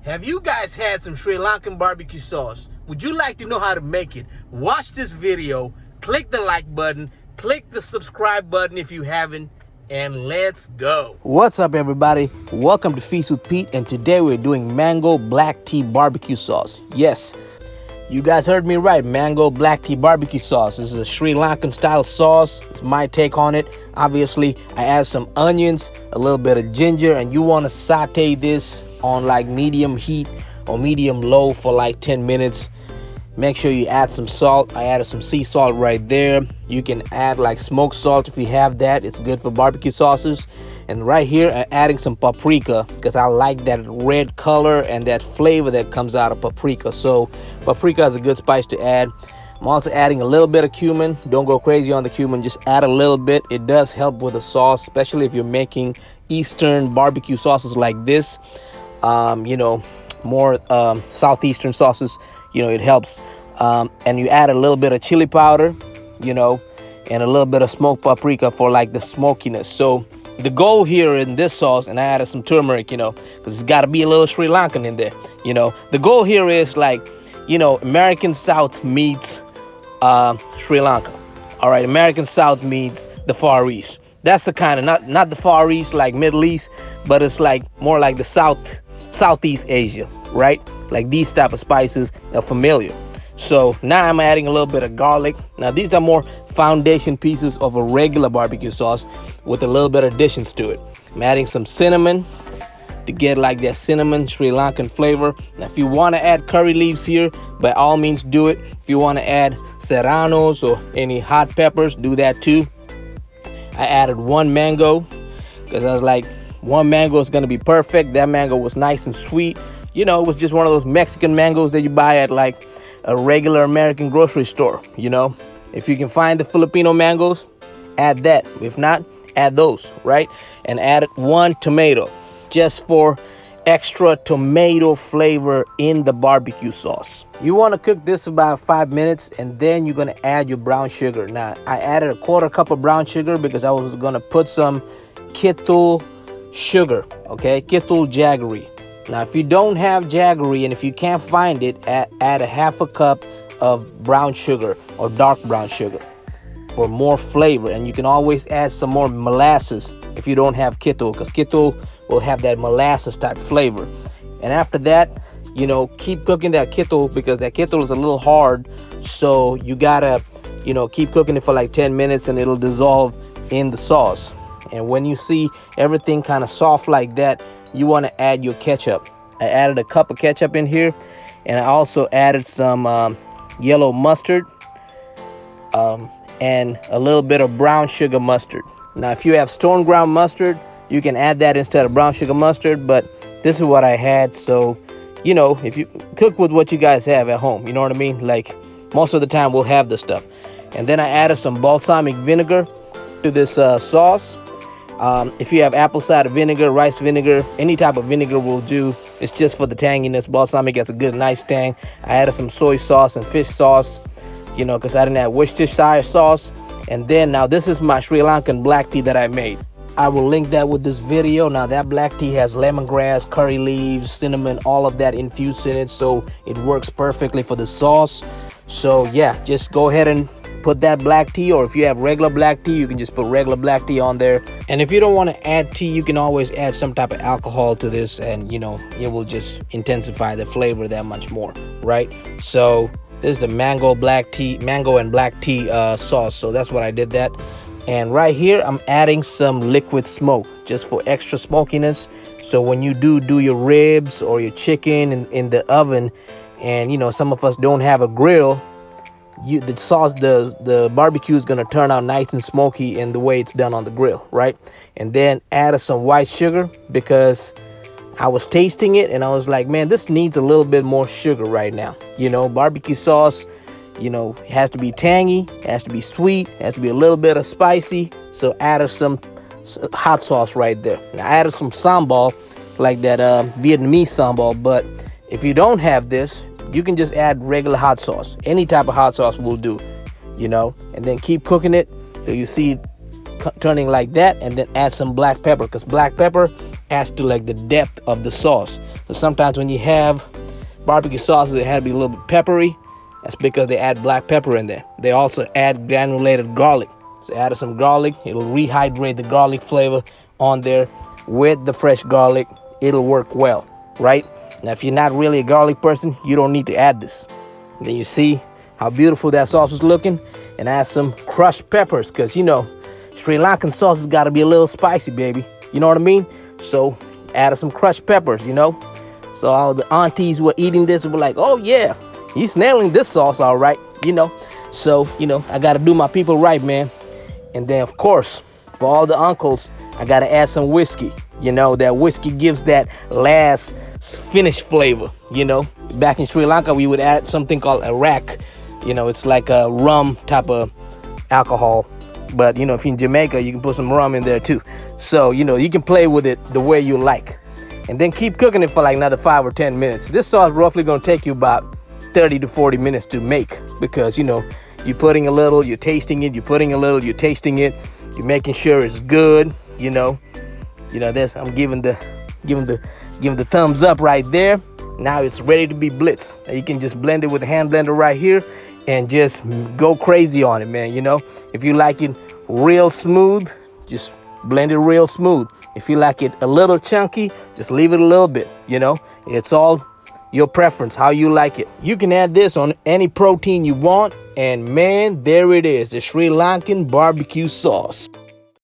Have you guys had some Sri Lankan barbecue sauce? Would you like to know how to make it? Watch this video, click the like button, click the subscribe button if you haven't, and let's go. What's up, everybody? Welcome to Feast with Pete, and today we're doing mango black tea barbecue sauce. Yes, you guys heard me right, mango black tea barbecue sauce. This is a Sri Lankan style sauce. It's my take on it. Obviously, I add some onions, a little bit of ginger, and you want to saute this on like medium heat or medium low for like 10 minutes. Make sure you add some salt. I added some sea salt right there. You can add like smoked salt if you have that. It's good for barbecue sauces. And right here I'm adding some paprika because I like that red color and that flavor that comes out of paprika. So paprika is a good spice to add. I'm also adding a little bit of cumin. Don't go crazy on the cumin, just add a little bit. It does help with the sauce, especially if you're making Eastern barbecue sauces like this. You know, more southeastern sauces, you know, it helps. And you add a little bit of chili powder, you know, and a little bit of smoked paprika for like the smokiness. So the goal here in this sauce, and I added some turmeric, you know, because it's got to be a little Sri Lankan in there, you know. The goal here is like, you know, American South meets Sri Lanka. All right, American South meets the Far East. That's the kind of, not the Far East like Middle East, but it's like more like the Southeast Asia, right? Like these type of spices are familiar. So now I'm adding a little bit of garlic. Now these are more foundation pieces of a regular barbecue sauce with a little bit of additions to it. I'm adding some cinnamon to get like that cinnamon Sri Lankan flavor. Now if you want to add curry leaves here, by all means do it. If you want to add serranos or any hot peppers, do that too. I added one mango because I was like, one mango is going to be perfect. That mango was nice and sweet. You know, it was just one of those Mexican mangoes that you buy at like a regular American grocery store. You know, if you can find the Filipino mangoes, add that. If not, add those, right? And added one tomato just for extra tomato flavor in the barbecue sauce. You want to cook this about 5 minutes, and then you're going to add your brown sugar. Now, I added a 1/4 cup of brown sugar because I was going to put some Kithul sugar, okay? Kithul Jaggery. Now, if you don't have Jaggery and if you can't find it, add a 1/2 cup of brown sugar or dark brown sugar for more flavor. And you can always add some more molasses if you don't have Kithul, because Kithul will have that molasses type flavor. And after that, you know, keep cooking that Kithul because that Kithul is a little hard. So you gotta, you know, keep cooking it for like 10 minutes and it'll dissolve in the sauce. And when you see everything kind of soft like that, you want to add your ketchup. I added a cup of ketchup in here, and I also added some yellow mustard and a little bit of brown sugar mustard. Now, if you have stone ground mustard, you can add that instead of brown sugar mustard, but this is what I had. So, you know, if you cook with what you guys have at home, you know what I mean? Like most of the time we'll have this stuff. And then I added some balsamic vinegar to this sauce. If you have apple cider vinegar, rice vinegar, any type of vinegar will do. It's just for the tanginess. Balsamic has a good, nice tang. I added some soy sauce and fish sauce, you know, because I didn't have Worcestershire sauce. And then now this is my Sri Lankan black tea that I made. I will link that with this video. Now that black tea has lemongrass, curry leaves, cinnamon, all of that infused in it. So it works perfectly for the sauce. So yeah, just go ahead and put that black tea, or if you have regular black tea, you can just put regular black tea on there. And if you don't want to add tea, you can always add some type of alcohol to this, and you know, it will just intensify the flavor that much more, right? So this is the mango and black tea sauce. So that's what I did that. And right here I'm adding some liquid smoke just for extra smokiness. So when you do your ribs or your chicken in the oven, and you know, some of us don't have a grill, the sauce, the barbecue is going to turn out nice and smoky in the way it's done on the grill, right? And then added some white sugar because I was tasting it and I was like, man, this needs a little bit more sugar right now. You know, barbecue sauce, you know, it has to be tangy, it has to be sweet, it has to be a little bit of spicy. So added some hot sauce right there. Now I added some sambal, like that Vietnamese sambal. But if you don't have this, you can just add regular hot sauce. Any type of hot sauce will do, you know. And then keep cooking it till you see it turning like that, and then add some black pepper, because black pepper adds to like the depth of the sauce. So sometimes when you have barbecue sauces, it had to be a little bit peppery. That's because they add black pepper in there. They also add granulated garlic. So add some garlic. It'll rehydrate the garlic flavor on there with the fresh garlic. It'll work well, right? Now, if you're not really a garlic person, you don't need to add this. Then you see how beautiful that sauce is looking. And add some crushed peppers, because, you know, Sri Lankan sauce has got to be a little spicy, baby. You know what I mean? So add some crushed peppers, you know. So all the aunties who are eating this will be like, oh, yeah, he's nailing this sauce all right, you know. So, you know, I got to do my people right, man. And then, of course, for all the uncles, I got to add some whiskey. You know, that whiskey gives that last finish flavor, you know. Back in Sri Lanka, we would add something called Arak. You know, it's like a rum type of alcohol. But, you know, if you're in Jamaica, you can put some rum in there too. So, you know, you can play with it the way you like. And then keep cooking it for like another 5 or 10 minutes. This sauce roughly going to take you about 30 to 40 minutes to make. Because, you know, you're putting a little, you're tasting it, you're putting a little, you're tasting it. You're making sure it's good, you know. You know, this I'm giving the thumbs up right there. Now it's ready to be blitzed. Now you can just blend it with the hand blender right here and just go crazy on it, man. You know, if you like it real smooth, just blend it real smooth. If you like it a little chunky, just leave it a little bit. You know, it's all your preference, how you like it. You can add this on any protein you want, and man, there it is, the Sri Lankan barbecue sauce.